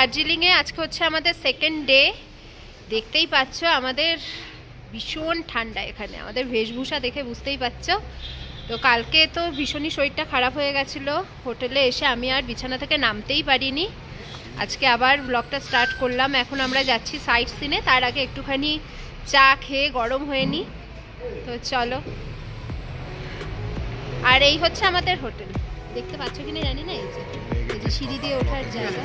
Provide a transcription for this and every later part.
দার্জিলিংয়ে আজকে হচ্ছে আমাদের সেকেন্ড ডে। দেখতেই পাচ্ছ আমাদের ভীষণ ঠান্ডা এখানে, আমাদের বেশভূষা দেখে বুঝতেই পারছো। তো কালকে তো ভীষণই শরীরটা খারাপ হয়ে গেছিলো, হোটেলে এসে আমি আর বিছানা থেকে নামতেই পারিনি। আজকে আবার ব্লগটা স্টার্ট করলাম। এখন আমরা যাচ্ছি সাইট সিনে, তার আগে একটুখানি চা খেয়ে গরম হয়ে নিই। তো চলো। আর এই হচ্ছে আমাদের হোটেল, দেখতে পাচ্ছ কিনা জানি না, এই যে সিঁড়ি দিয়ে ওঠার জায়গা।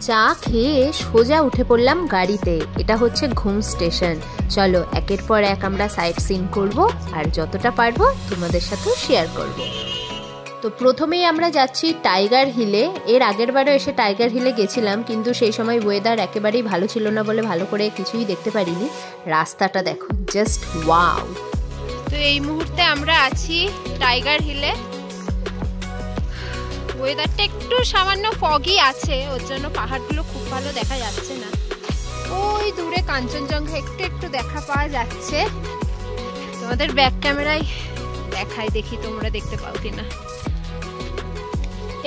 চা খেয়ে সোজা উঠে পড়লাম গাড়িতে। এটা হচ্ছে ঘুম স্টেশন। চলো একের পর এক আমরা সাইট সিন করবো, আর যতটা পারবো তোমাদের সাথেও শেয়ার করব। তো প্রথমেই আমরা যাচ্ছি টাইগার হিলে। এর আগের বারও এসে টাইগার হিলে গেছিলাম, কিন্তু সেই সময় ওয়েদার একেবারেই ভালো ছিল না বলে ভালো করে কিছুই দেখতে পারিনি। রাস্তাটা দেখো, জাস্ট ওয়াও। তো এই মুহূর্তে আমরা আছি টাইগার হিলে। ওয়েদারটা একটু সামান্য ফগি আছে, ওর জন্য পাহাড়গুলো খুব ভালো দেখা যাচ্ছে না। ওই দূরে কাঞ্চনজঙ্ঘা একটু একটু দেখা পাওয়া যাচ্ছে। তোমাদের ব্যাক ক্যামেরায় দেখাই, দেখি তোমরা দেখতে পাও কিনা।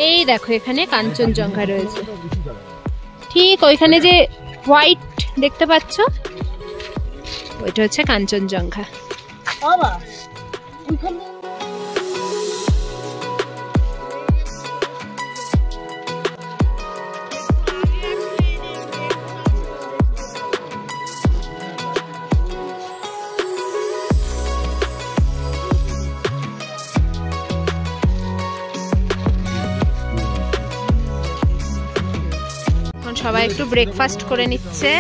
এই দেখো এখানে কাঞ্চনজঙ্ঘা রয়েছে, ঠিক ওইখানে যে হোয়াইট দেখতে পাচ্ছ ওইটা হচ্ছে কাঞ্চনজঙ্ঘা। সবাই একটু ব্রেকফাস্ট করে নিচ্ছে।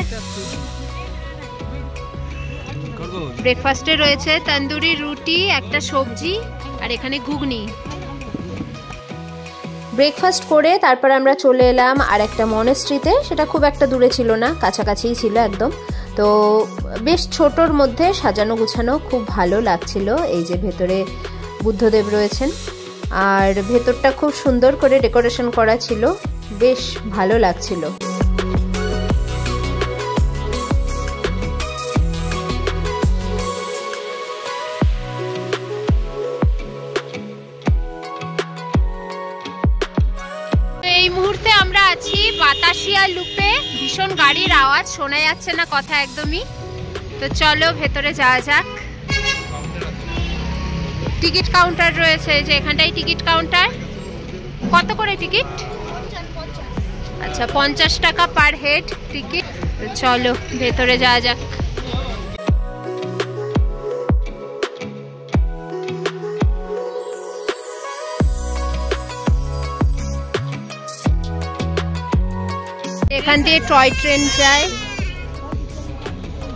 ব্রেকফাস্টে রয়েছে তন্দুরি রুটি, একটা সবজি, আর এখানে ঘুগনি। ব্রেকফাস্ট করে তারপর আমরা চলে এলাম আর একটা মনেস্ট্রিতে। সেটা খুব একটা দূরে ছিল না, কাছাকাছিই ছিল একদম। তো বেশ ছোটোর মধ্যে সাজানো গুছানো, খুব ভালো লাগছিল। এই যে ভেতরে বুদ্ধদেব রয়েছেন, আর ভেতরটা খুব সুন্দর করে ডেকোরেশন করা ছিল, বেশ ভালো লাগছিল। এই মুহূর্তে আমরা আছি বাতাসিয়া লুপে। ভীষণ গাড়ির আওয়াজ, শোনা যাচ্ছে না কথা একদমই। তো চলো ভেতরে যাওয়া যাক। টিকিট কাউন্টার রয়েছে, যে এখানটাই টিকিট কাউন্টার। কত করে টিকিট? আচ্ছা, 50 টাকা পার হেড টিকিট। তো চলো ভেতরে যাওয়া যাক। এখান দিয়ে টয় ট্রেন যায়,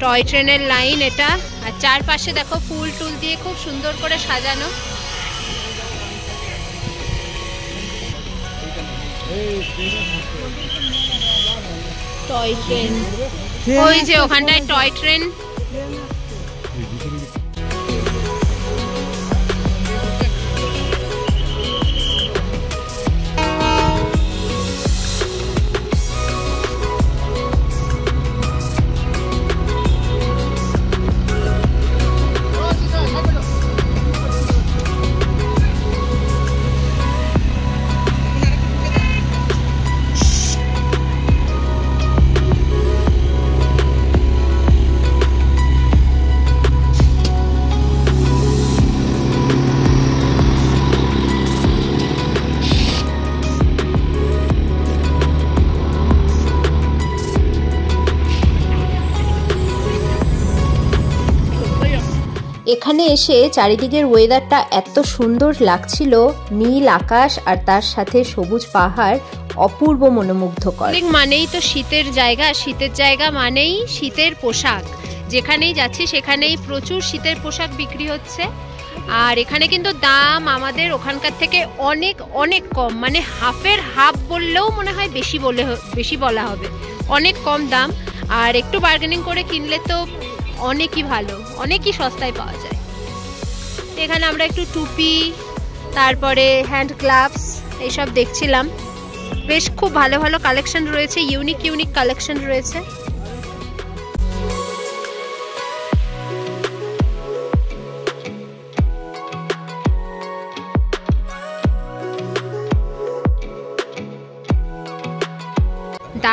টয় ট্রেনের লাইন এটা। আর চারপাশে দেখো ফুল টুল দিয়ে খুব সুন্দর করে সাজানো। টয় ট্রেন, ওই যে ওখানটায় টয় ট্রেন। এখানে এসে চারিদিকের ওয়েদারটা এত সুন্দর লাগছিল, নীল আকাশ আর তার সাথে সবুজ পাহাড়, অপূর্ব মনোমুগ্ধকর। মানেই তো শীতের জায়গা, শীতের জায়গা মানেই শীতের পোশাক। যেখানেই যাচ্ছি সেখানেই প্রচুর শীতের পোশাক বিক্রি হচ্ছে। আর এখানে কিন্তু দাম আমাদের ওখানকার থেকে অনেক অনেক কম, মানে হাফের হাফ বললেও মনে হয় বেশি বলা হবে। অনেক কম দাম, আর একটু বার্গেনিং করে কিনলে তো অনেকই ভালো, অনেকই সস্তায় পাওয়া যায়। এখানে আমরা একটু টুপি, তারপরে হ্যান্ড গ্লাভস এইসব দেখছিলাম। বেশ খুব ভালো ভালো কালেকশন রয়েছে, ইউনিক ইউনিক কালেকশন রয়েছে।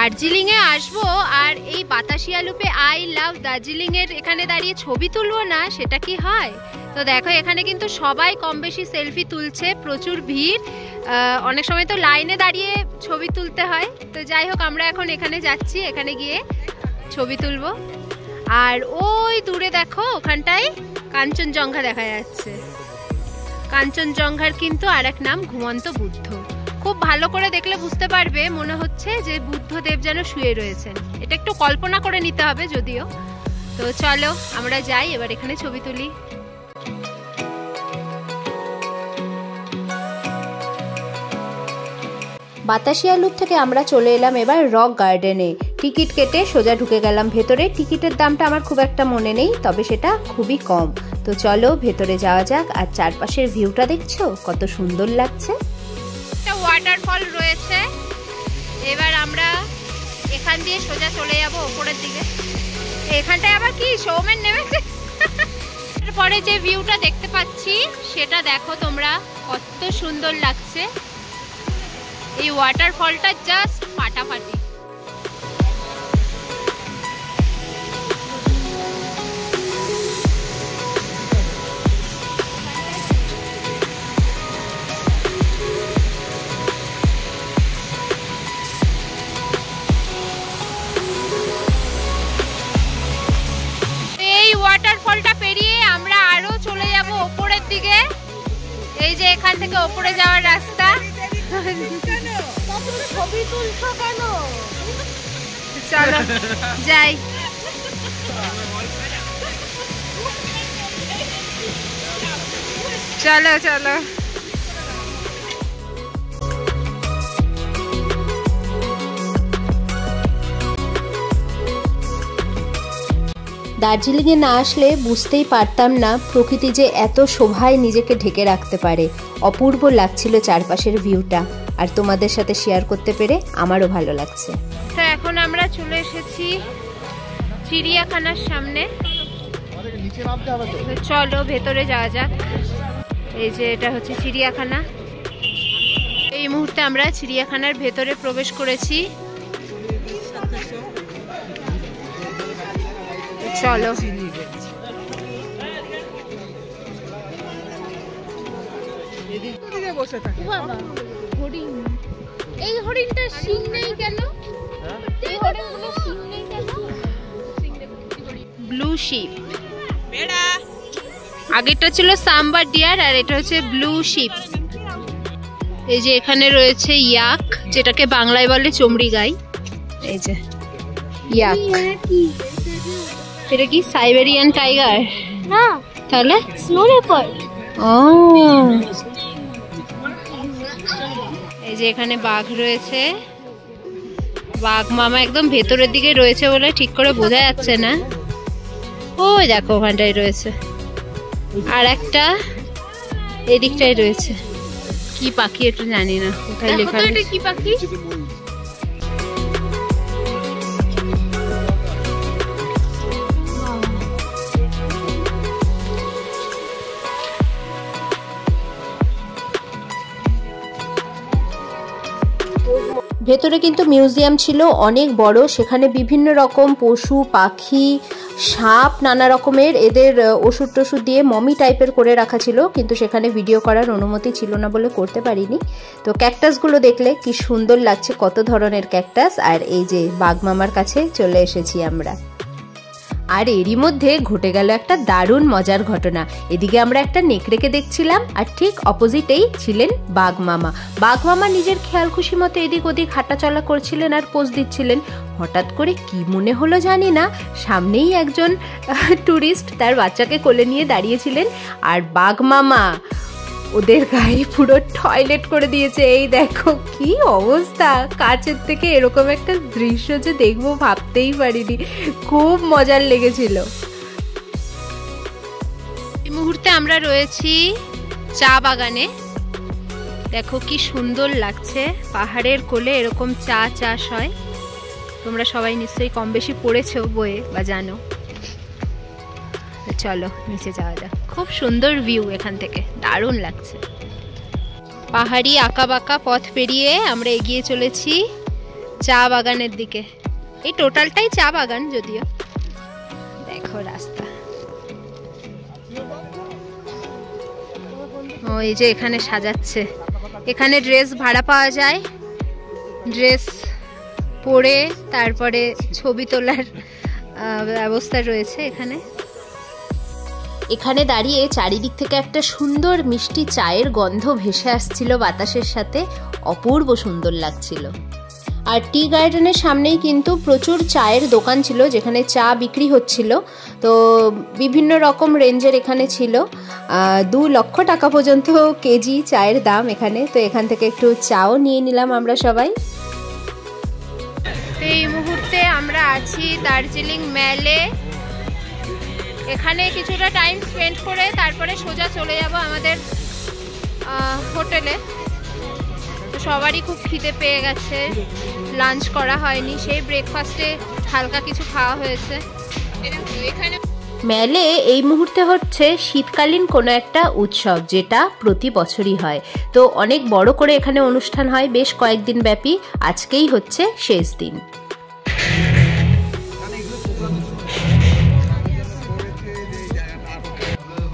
দার্জিলিংয়ে আসবো আর এই বাতাসিয়া লুপে আই লাভ দার্জিলিংয়ের এখানে দাঁড়িয়ে ছবি তুলবো না, সেটা কি হয়? তো দেখো এখানে কিন্তু সবাই কম বেশি সেলফি তুলছে, প্রচুর ভিড়, অনেক সময় তো লাইনে দাঁড়িয়ে ছবি তুলতে হয়। তো যাই হোক, আমরা এখন এখানে যাচ্ছি, এখানে গিয়ে ছবি তুলবো। আর ওই দূরে দেখো ওখানটায় কাঞ্চনজঙ্ঘা দেখা যাচ্ছে। কাঞ্চনজঙ্ঘার কিন্তু আর এক নাম ঘুমন্ত বুদ্ধ। খুব ভালো করে দেখলে বুঝতে পারবে, মনে হচ্ছে যে বুদ্ধদেব যেন শুয়ে রয়েছেন। এটা একটু কল্পনা করে নিতে হবে যদিও। তো চলো আমরা যাই, এবার এখানে ছবি তুলি। বাতাসিয়া লুপ থেকে আমরা চলে এলাম এবার রক গার্ডেনে। টিকিট কেটে সোজা ঢুকে গেলাম ভেতরে। টিকিটের দামটা আমার খুব একটা মনে নেই, তবে সেটা খুবই কম। তো চলো ভেতরে যাওয়া যাক। আর চারপাশের ভিউটা দেখছো কত সুন্দর লাগছে। একটা ওয়াটারফল রয়েছে, এবার আমরা এখান দিয়ে সোজা চলে যাব উপরের দিকে। এখানটায় আবার কি সৌমেন নেমেছে। এরপরে যে ভিউটা দেখতে পাচ্ছি সেটা দেখো তোমরা, কত সুন্দর লাগছে। এই ওয়াটারফলটা জাস্ট ফাটাফাটি। এই ওয়াটারফলটা পেরিয়ে আমরা আরো চলে যাব উপরের দিকে। এই যে এখান থেকে উপরে যাওয়ার রাস্তা। চলো যাই। চলো চলো। দার্জিলিংয়ে না আসলে বুঝতেই পারতাম না প্রকৃতি যে এত শোভায় নিজেকে ঢেকে রাখতে পারে। অপূর্ব লাগছিল চারপাশের ভিউটা, আর তোমাদের সাথে শেয়ার করতে পেরে আমারও ভালো লাগছে। তো এখন আমরা চলে এসেছি চিড়িয়াখানার সামনে। চলো ভেতরে যাওয়া যাক। এই যে এটা হচ্ছে চিড়িয়াখানা। এই মুহূর্তে আমরা চিড়িয়াখানার ভেতরে প্রবেশ করেছি। চলো এই হরিণটা শিং নেই কেন? Blue sheep. আগেরটা ছিল সাম্বার ডিয়ার আর এটা হচ্ছে ব্লু শিপ। এই যে এখানে রয়েছে ইয়াক, যেটাকে বাংলায় বলে চমড়ি গাই। এই যে ইয়াক। এটা কি সাইবেরিয়ান টাইগার? না, তাহলে স্নো লেপার্ড। ও, এই যে এখানে বাঘ রয়েছে। বাঘ মামা একদম ভেতরের দিকে রয়েছে বলে ঠিক করে বোঝা যাচ্ছে না। ওই দেখো ওখানটাই রয়েছে, আর একটা এদিকটাই রয়েছে। কি পাখি এটা জানি না, কোথায় লেখা আছে কি পাখি। ভেতরে কিন্তু মিউজিয়াম ছিল অনেক বড়। সেখানে বিভিন্ন রকম পশু পাখি, সাপ, নানা রকমের এদের ওষুধ টষুধ দিয়ে মমি টাইপের করে রাখা ছিল, কিন্তু সেখানে ভিডিও করার অনুমতি ছিল না বলে করতে পারিনি। তো ক্যাকটাসগুলো দেখলে কি সুন্দর লাগছে, কত ধরনের ক্যাকটাস। আর এই যে বাঘ মামার কাছে চলে এসেছি আমরা। আর এরই মধ্যে ঘটে গেল একটা দারুণ মজার ঘটনা। এদিকে আমরা একটা নেকড়েকে দেখছিলাম, আর ঠিক অপোজিটেই ছিলেন বাঘ মামা। বাঘ মামা নিজের খেয়াল খুশি মতো এদিক ওদিক হাঁটাচলা করছিলেন আর পোজ দিচ্ছিলেন। হঠাৎ করে কি মনে হলো জানি না, সামনেই একজন ট্যুরিস্ট তার বাচ্চাকে কোলে নিয়ে দাঁড়িয়েছিলেন, আর বাঘ মামা ওদের গায়ে পুরো টয়লেট করে দিয়েছে। এই দেখো কি অবস্থা। কাছের থেকে এরকম একটা দৃশ্য যে দেখবো ভাবতেই পারিনি, খুব মজার লেগেছিল। এই মুহূর্তে আমরা রয়েছি চা বাগানে। দেখো কি সুন্দর লাগছে, পাহাড়ের কোলে এরকম চা চাষ হয়। তোমরা সবাই নিশ্চয়ই কম বেশি পড়েছো বইয়ে বা জানো। চলো নিচে যাওয়া যাক। খুব সুন্দর ভিউ এখান থেকে, দারুণ লাগছে। পাহাড়ি আঁকা বাঁকা পথ পেরিয়ে আমরা এগিয়ে চলেছি চা বাগানের দিকে। এই টোটালটাই চা বাগান যদিও। দেখো রাস্তা, ওই যে এখানে সাজাচ্ছে, এখানে ড্রেস ভাড়া পাওয়া যায়, ড্রেস পরে তারপরে ছবি তোলার ব্যবস্থা রয়েছে এখানে। এখানে দাঁড়িয়ে চারিদিক থেকে একটা সুন্দর মিষ্টি চায়ের গন্ধ ভেসে আসছিল বাতাসের সাথে, অপূর্ব সুন্দর লাগছিল। আর টি গার্ডেনের সামনেই কিন্তু প্রচুর চায়ের দোকান ছিল যেখানে চা বিক্রি হচ্ছিল। তো বিভিন্ন রকম রেঞ্জের এখানে ছিল, 2 লক্ষ টাকা পর্যন্ত কেজি চায়ের দাম এখানে। তো এখান থেকে একটু চাও নিয়ে নিলাম আমরা সবাই। এই মুহূর্তে আমরা আছি দার্জিলিং ম্যালে। এখানে কিছুটা টাইম স্পেন্ড করে তারপরে সোজা চলে যাব আমাদের হোটেলে। তো সবারই খুব খিদে পেয়ে গেছে, লাঞ্চ করা হয়নি, সেই ব্রেকফাস্টে হালকা কিছু খাওয়া হয়েছে। এখানে মেলে এই মুহূর্তে হচ্ছে শীতকালীন কোনো একটা উৎসব, যেটা প্রতি বছরই হয়। তো অনেক বড় করে এখানে অনুষ্ঠান হয় বেশ কয়েকদিন ব্যাপী। আজকেই হচ্ছে শেষ দিন।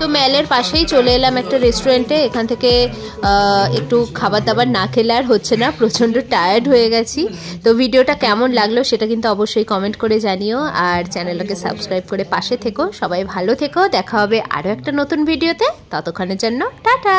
তো মেলের পাশেই চলে এলাম একটা রেস্টুরেন্টে। এখান থেকে একটু খাবার দাবার না খেলে আর হচ্ছে না, প্রচণ্ড টায়ার্ড হয়ে গেছি। তো ভিডিওটা কেমন লাগলো সেটা কিন্তু অবশ্যই কমেন্ট করে জানিও, আর চ্যানেলটাকে সাবস্ক্রাইব করে পাশে থেকো। সবাই ভালো থেকো, দেখা হবে আরও একটা নতুন ভিডিওতে। ততক্ষণের জন্য টাটা।